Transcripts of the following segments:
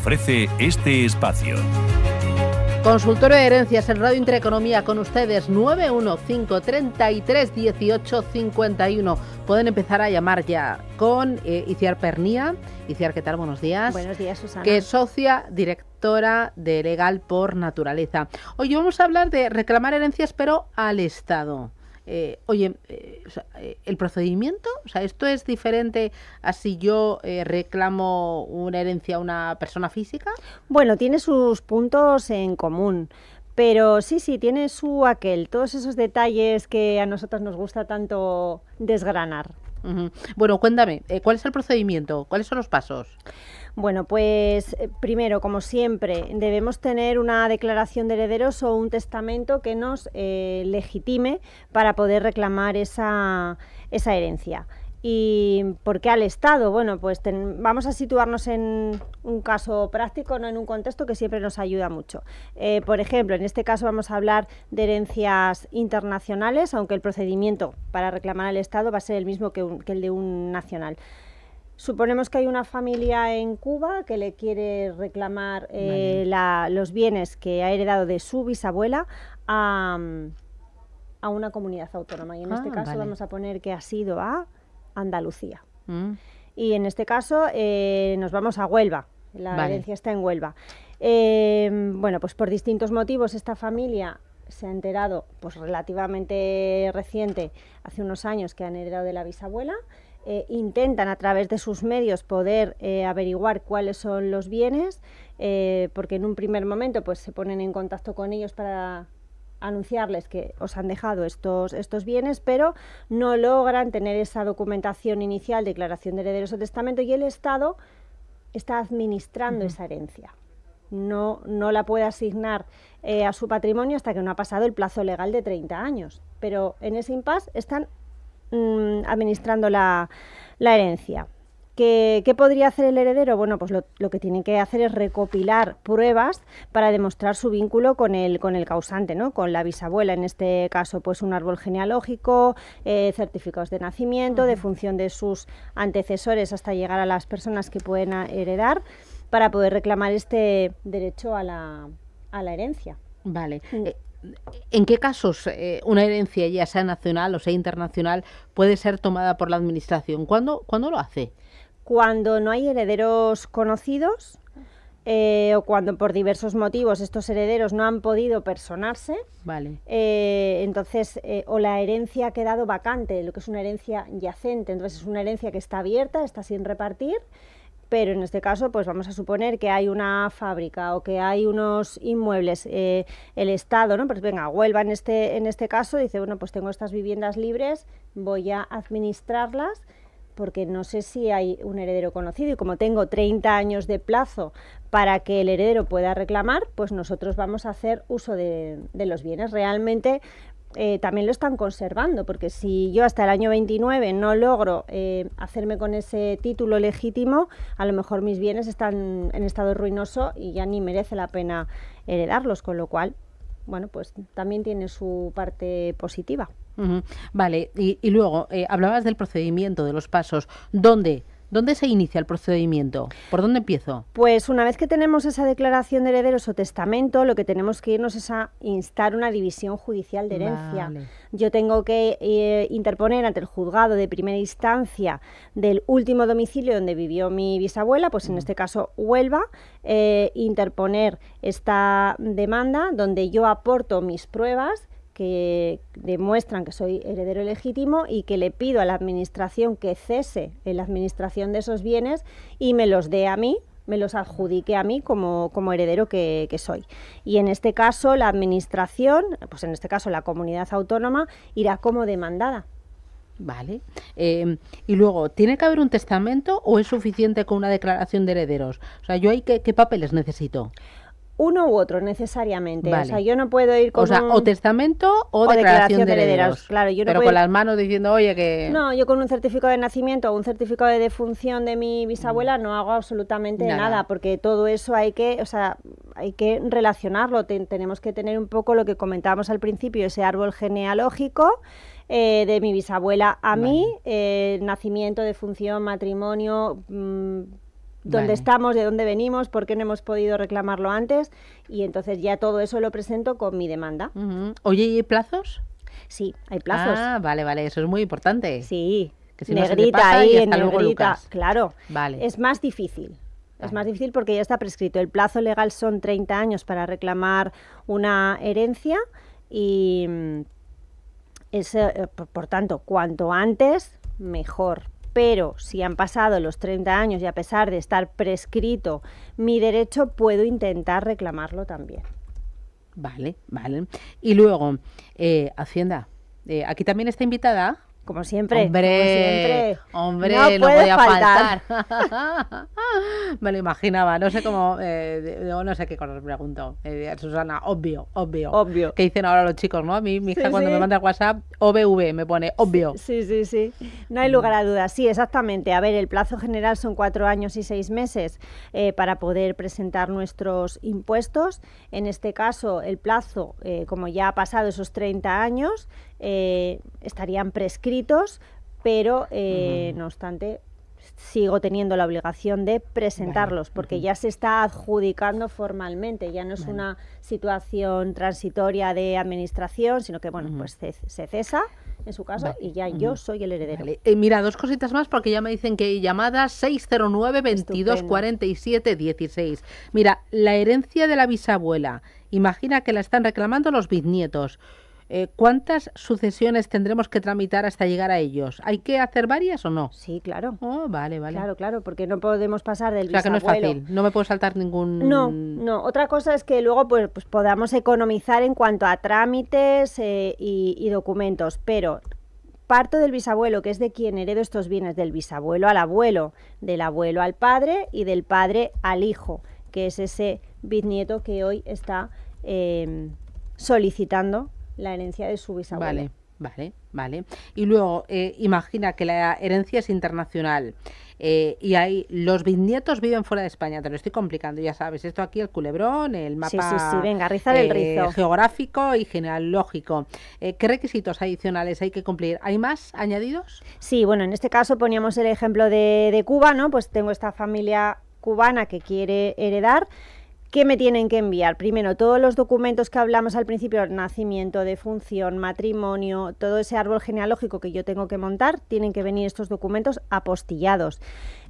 ofrece este espacio. Consultorio de herencias en Radio Intereconomía con ustedes, 915331851. Pueden empezar a llamar ya con Itziar Pernía. Itziar, ¿qué tal? Buenos días. Buenos días, Susana. Que es socia directora de Legal por Naturaleza. Hoy vamos a hablar de reclamar herencias, pero al Estado. El procedimiento, ¿esto es diferente a si yo reclamo una herencia a una persona física? Bueno, tiene sus puntos en común, pero sí, tiene su aquel, todos esos detalles que a nosotros nos gusta tanto desgranar. Uh-huh. Bueno, cuéntame, ¿cuál es el procedimiento? ¿Cuáles son los pasos? Bueno, pues primero, como siempre, debemos tener una declaración de herederos o un testamento que nos legitime para poder reclamar esa herencia. ¿Y por qué al Estado? Bueno, pues vamos a situarnos en un caso práctico, no en un contexto que siempre nos ayuda mucho. Por ejemplo, en este caso vamos a hablar de herencias internacionales, aunque el procedimiento para reclamar al Estado va a ser el mismo que el de un nacional. Suponemos que hay una familia en Cuba que le quiere reclamar los bienes que ha heredado de su bisabuela a una comunidad autónoma. Y en este caso vamos a poner que ha sido a Andalucía. Y en este caso nos vamos a Huelva. La herencia está en Huelva. Bueno, pues por distintos motivos esta familia se ha enterado, pues relativamente reciente, hace unos años, que han heredado de la bisabuela. Intentan a través de sus medios poder averiguar cuáles son los bienes, porque en un primer momento pues se ponen en contacto con ellos para anunciarles que os han dejado estos bienes, pero no logran tener esa documentación inicial, declaración de herederos o testamento, y el Estado está administrando esa herencia. No la puede asignar a su patrimonio hasta que no ha pasado el plazo legal de 30 años, pero en ese impasse están administrando la herencia. ¿Qué podría hacer el heredero? Bueno, pues lo que tiene que hacer es recopilar pruebas para demostrar su vínculo con el causante, ¿no? Con la bisabuela, en este caso, pues un árbol genealógico, certificados de nacimiento, de función de sus antecesores hasta llegar a las personas que pueden heredar, para poder reclamar este derecho a la herencia. Vale. ¿En qué casos una herencia, ya sea nacional o sea internacional, puede ser tomada por la administración? ¿Cuándo lo hace? Cuando no hay herederos conocidos o cuando por diversos motivos estos herederos no han podido personarse. Vale. Entonces, o la herencia ha quedado vacante, lo que es una herencia yacente. Entonces es una herencia que está abierta, está sin repartir. Pero en este caso, pues vamos a suponer que hay una fábrica o que hay unos inmuebles, el Estado, ¿no? Pues venga, Huelva en este caso dice, bueno, pues tengo estas viviendas libres, voy a administrarlas porque no sé si hay un heredero conocido, y como tengo 30 años de plazo para que el heredero pueda reclamar, pues nosotros vamos a hacer uso de los bienes. Realmente también lo están conservando, porque si yo hasta el año 29 no logro hacerme con ese título legítimo, a lo mejor mis bienes están en estado ruinoso y ya ni merece la pena heredarlos, con lo cual, bueno, pues también tiene su parte positiva. Uh-huh. Vale, y luego hablabas del procedimiento, de los pasos. ¿Dónde se inicia el procedimiento? ¿Por dónde empiezo? Pues una vez que tenemos esa declaración de herederos o testamento, lo que tenemos que irnos es a instar una división judicial de herencia. Vale. Yo tengo que interponer ante el juzgado de primera instancia del último domicilio donde vivió mi bisabuela, pues en este caso Huelva, interponer esta demanda donde yo aporto mis pruebas que demuestran que soy heredero legítimo y que le pido a la administración que cese en la administración de esos bienes y me los dé a mí, me los adjudique a mí como heredero que soy. Y en este caso la administración, pues en este caso la comunidad autónoma, irá como demandada. Vale. Y luego, ¿tiene que haber un testamento o es suficiente con una declaración de herederos? O sea, ¿yo ahí qué papeles necesito? Uno u otro necesariamente. Vale. O sea, yo no puedo ir con o testamento o declaración de herederos. Claro, yo no pero puedo con las manos diciendo, oye, que... No, yo con un certificado de nacimiento o un certificado de defunción de mi bisabuela no hago absolutamente nada, porque todo eso hay que relacionarlo. Tenemos que tener un poco lo que comentábamos al principio, ese árbol genealógico de mi bisabuela a mí, nacimiento, defunción, matrimonio... dónde Vale. estamos, de dónde venimos, por qué no hemos podido reclamarlo antes, y entonces ya todo eso lo presento con mi demanda. Ujú. Oye, ¿y hay plazos? Sí, hay plazos. Ah, vale, eso es muy importante. Sí, Que si no se te negrita pasa, ahí, y en hasta luego, negrita, Lucas. claro. Vale. Es más difícil. Es Vale. más difícil porque ya está prescrito. El plazo legal son 30 años para reclamar una herencia y por tanto, cuanto antes, mejor. Pero si han pasado los 30 años y a pesar de estar prescrito mi derecho, puedo intentar reclamarlo también. Vale. Y luego, Hacienda, aquí también está invitada. Como siempre, Hombre, como siempre. no puede podía faltar. faltar. Me lo imaginaba, no sé cómo, no sé qué cosas pregunto. Susana, obvio. Obvio. Que dicen ahora los chicos, ¿no? A mí, mi hija Sí, cuando sí. me manda el WhatsApp, OBV, me pone obvio. Sí. No hay lugar a dudas. Sí, exactamente. A ver, el plazo general son 4 años y 6 meses para poder presentar nuestros impuestos. En este caso, el plazo, como ya ha pasado esos 30 años, estarían prescritos, pero no obstante sigo teniendo la obligación de presentarlos, porque ya se está adjudicando formalmente, ya no es una situación transitoria de administración, sino que bueno, pues se cesa en su caso y ya yo soy el heredero. Vale. Mira, 2 cositas más porque ya me dicen que hay llamadas 609 22 47 16. Mira, la herencia de la bisabuela, imagina que la están reclamando los bisnietos. ¿Cuántas sucesiones tendremos que tramitar hasta llegar a ellos? ¿Hay que hacer varias o no? Sí, claro. Oh, vale. Claro, porque no podemos pasar del O sea, que no es bisabuelo. fácil, no me puedo saltar ningún... No. Otra cosa es que luego pues podamos economizar en cuanto a trámites y documentos, pero parto del bisabuelo, que es de quien heredo estos bienes, del bisabuelo al abuelo, del abuelo al padre y del padre al hijo, que es ese bisnieto que hoy está solicitando la herencia de su bisabuelo. Vale. Y luego, imagina que la herencia es internacional y los bisnietos viven fuera de España. Te lo estoy complicando, ya sabes. Esto aquí, el culebrón, el mapa Sí, venga, rizar el rizo. geográfico y genealógico. ¿Qué requisitos adicionales hay que cumplir? ¿Hay más añadidos? Sí, bueno, en este caso poníamos el ejemplo de Cuba, ¿no? Pues tengo esta familia cubana que quiere heredar. ¿Qué me tienen que enviar? Primero, todos los documentos que hablamos al principio, nacimiento, defunción, matrimonio, todo ese árbol genealógico que yo tengo que montar, tienen que venir estos documentos apostillados.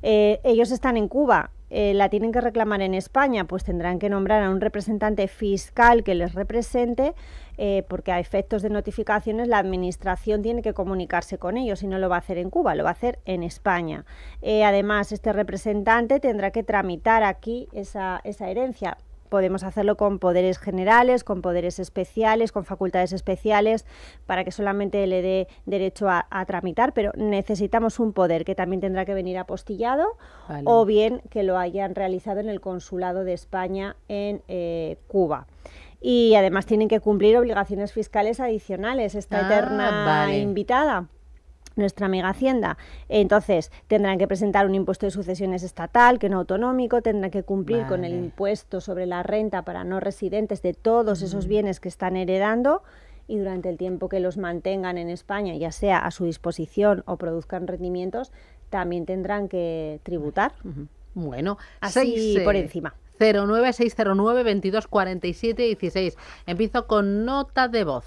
Ellos están en Cuba, la tienen que reclamar en España, pues tendrán que nombrar a un representante fiscal que les represente, porque a efectos de notificaciones la administración tiene que comunicarse con ellos y no lo va a hacer en Cuba, lo va a hacer en España. Además, este representante tendrá que tramitar aquí esa herencia. Podemos hacerlo con poderes generales, con poderes especiales, con facultades especiales, para que solamente le dé derecho a tramitar, pero necesitamos un poder que también tendrá que venir apostillado, Vale. o bien que lo hayan realizado en el Consulado de España en Cuba. Y además tienen que cumplir obligaciones fiscales adicionales, esta eterna invitada, nuestra amiga Hacienda. Entonces tendrán que presentar un impuesto de sucesiones estatal, que no autonómico, tendrán que cumplir con el impuesto sobre la renta para no residentes de todos esos bienes que están heredando, y durante el tiempo que los mantengan en España, ya sea a su disposición o produzcan rendimientos, también tendrán que tributar. Bueno, así por encima. 09609 22 47 16. Empiezo con nota de voz.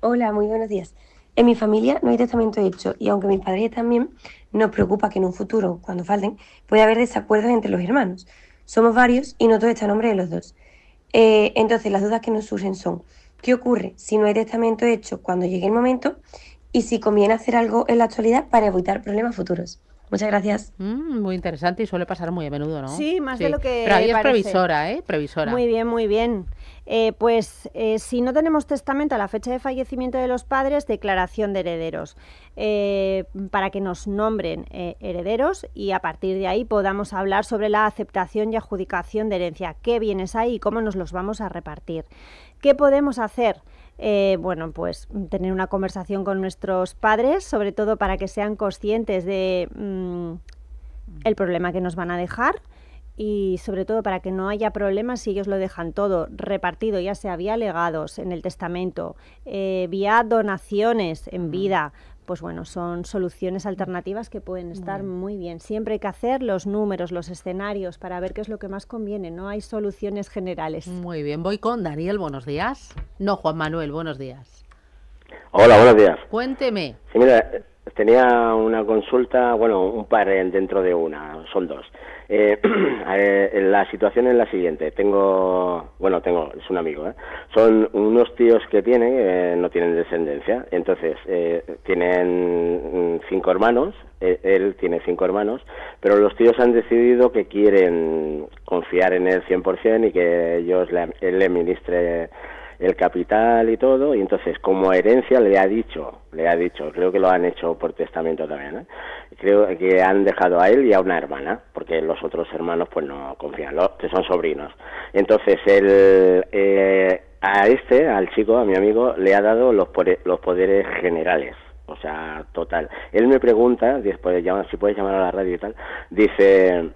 Hola, muy buenos días. En mi familia no hay testamento hecho y aunque mis padres también, nos preocupa que en un futuro, cuando falten, pueda haber desacuerdos entre los hermanos. Somos varios y no todo está a nombre de los dos. Entonces las dudas que nos surgen son: ¿qué ocurre si no hay testamento hecho cuando llegue el momento? Y si conviene hacer algo en la actualidad para evitar problemas futuros. Muchas gracias. Muy interesante y suele pasar muy a menudo, ¿no? Sí, más de lo que Pero ahí es parece. previsora, ¿eh? Previsora. Muy bien. Si no tenemos testamento a la fecha de fallecimiento de los padres, declaración de herederos, para que nos nombren herederos y a partir de ahí podamos hablar sobre la aceptación y adjudicación de herencia. ¿Qué bienes hay y cómo nos los vamos a repartir? ¿Qué podemos hacer? Pues tener una conversación con nuestros padres, sobre todo para que sean conscientes de el problema que nos van a dejar, y sobre todo para que no haya problemas si ellos lo dejan todo repartido, ya sea vía legados en el testamento, vía donaciones en vida, pues bueno, son soluciones alternativas que pueden estar muy bien. Siempre hay que hacer los números, los escenarios para ver qué es lo que más conviene. No hay soluciones generales. Muy bien, voy con Daniel, buenos días. No, Juan Manuel, buenos días. Hola, buenos días. Cuénteme. Sí, mira, tenía una consulta, bueno, un par dentro de una, son dos. La situación es la siguiente. Es un amigo, son unos tíos que tienen, no tienen descendencia, entonces tienen 5 hermanos, él tiene 5 hermanos, pero los tíos han decidido que quieren confiar en él 100% y que él le administre el capital y todo, y entonces como herencia le ha dicho, creo que lo han hecho por testamento también, creo que han dejado a él y a una hermana, porque los otros hermanos pues no confían, que son sobrinos. Entonces al chico, a mi amigo, le ha dado los poderes generales, o sea, total. Él me pregunta, después si puedes llamar a la radio y tal, dice...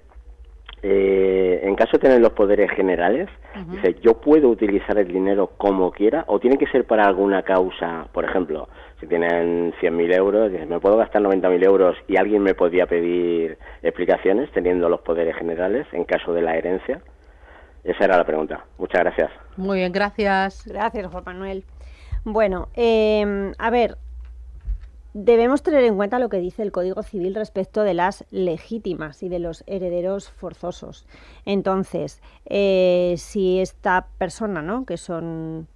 en caso de tener los poderes generales, dice, ¿yo puedo utilizar el dinero como quiera o tiene que ser para alguna causa? Por ejemplo, si tienen 100.000 euros, dice, ¿me puedo gastar 90.000 euros y alguien me podría pedir explicaciones teniendo los poderes generales en caso de la herencia? Esa era la pregunta. Muchas gracias. Muy bien, gracias. Gracias, Juan Manuel. Bueno, a ver, debemos tener en cuenta lo que dice el Código Civil respecto de las legítimas y de los herederos forzosos. Entonces, si esta persona, ¿no?, que son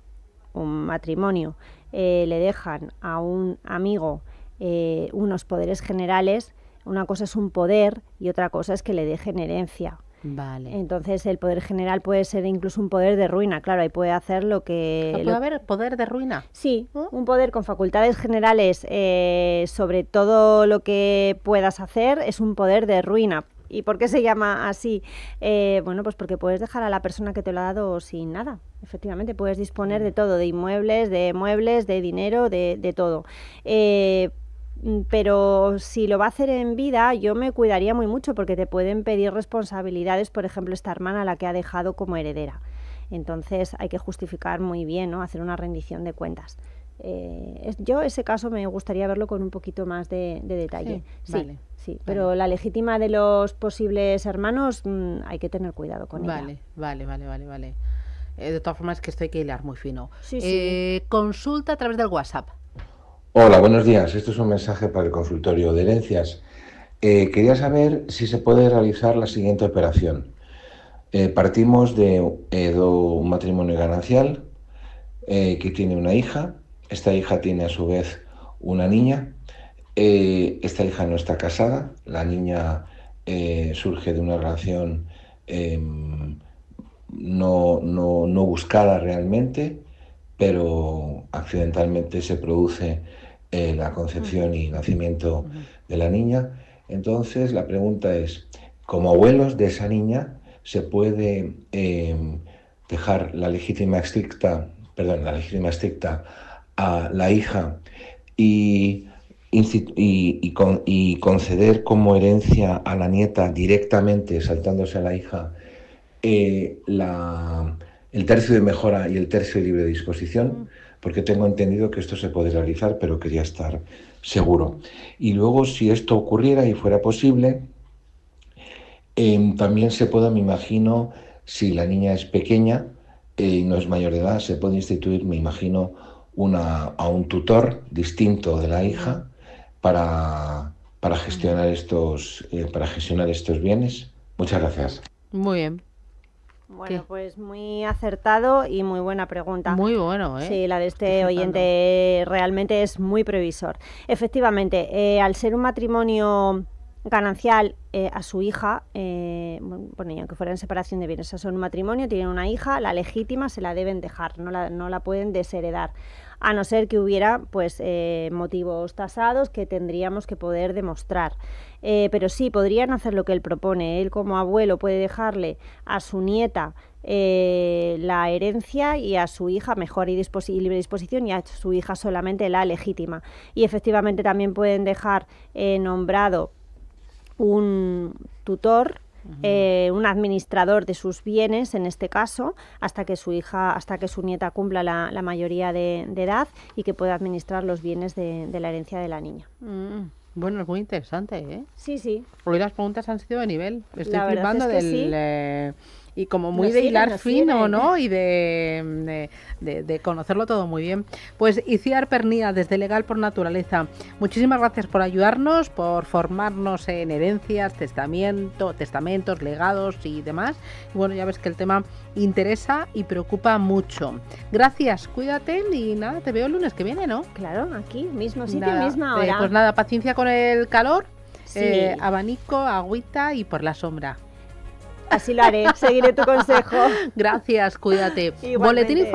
un matrimonio, le dejan a un amigo unos poderes generales, una cosa es un poder y otra cosa es que le dejen herencia. Vale. Entonces el poder general puede ser incluso un poder de ruina, claro, ahí puede hacer lo que... ¿Puede haber poder de ruina? Sí, un poder con facultades generales sobre todo lo que puedas hacer es un poder de ruina. ¿Y por qué se llama así? Bueno, pues porque puedes dejar a la persona que te lo ha dado sin nada. Efectivamente, puedes disponer de todo, de inmuebles, de muebles, de dinero, de todo. Pero si lo va a hacer en vida, yo me cuidaría muy mucho porque te pueden pedir responsabilidades, por ejemplo, esta hermana a la que ha dejado como heredera. Entonces hay que justificar muy bien, ¿no?, hacer una rendición de cuentas. Yo ese caso me gustaría verlo con un poquito más de detalle. Sí, vale, sí, pero vale. La legítima de los posibles hermanos hay que tener cuidado con ella. Vale. De todas formas, que esto hay que hilar muy fino. Sí. Consulta a través del WhatsApp. Hola, buenos días. Esto es un mensaje para el consultorio de herencias. Quería saber si se puede realizar la siguiente operación. Partimos de un matrimonio ganancial que tiene una hija. Esta hija tiene a su vez una niña. Esta hija no está casada. La niña surge de una relación no buscada realmente, pero accidentalmente se produce la concepción y nacimiento de la niña. Entonces la pregunta es, como abuelos de esa niña, ¿se puede dejar la legítima estricta a la hija y conceder como herencia a la nieta directamente, saltándose a la hija, el tercio de mejora y el tercio de libre disposición? Porque tengo entendido que esto se puede realizar, pero quería estar seguro. Y luego, si esto ocurriera y fuera posible, también se puede, me imagino, si la niña es pequeña y no es mayor de edad, se puede instituir, me imagino, a un tutor distinto de la hija para gestionar estos bienes. Muchas gracias. Muy bien. Bueno, pues muy acertado y muy buena pregunta. Muy bueno, ¿eh? Sí, la de este oyente realmente es muy previsor. Efectivamente, al ser un matrimonio ganancial, a su hija, bueno, y aunque fuera en separación de bienes, son un matrimonio, tienen una hija, la legítima se la deben dejar, no la pueden desheredar, a no ser que hubiera pues motivos tasados que tendríamos que poder demostrar. Pero sí, podrían hacer lo que él propone. Él como abuelo puede dejarle a su nieta la herencia y a su hija mejor y libre disposición, y a su hija solamente la legítima. Y efectivamente también pueden dejar nombrado un tutor un administrador de sus bienes, en este caso, hasta que su nieta cumpla la mayoría de edad y que pueda administrar los bienes de la herencia de la niña. Bueno, es muy interesante, ¿eh? Sí, sí. Hoy las preguntas han sido de nivel. Estoy La verdad flipando es que y como muy Nos de sirve, hilar nos fino, sirve. ¿no? Y de conocerlo todo muy bien. Pues Itziar Pernía, desde Legal por Naturaleza, muchísimas gracias por ayudarnos, por formarnos en herencias, testamentos, legados y demás. Y bueno, ya ves que el tema interesa y preocupa mucho. Gracias, cuídate y nada, te veo el lunes que viene, ¿no? Claro, aquí, mismo sitio, Nada, misma hora. pues nada, paciencia con el calor, Sí. abanico, agüita y por la sombra. Así lo haré, seguiré tu consejo. Gracias, cuídate. Igualmente. Boletín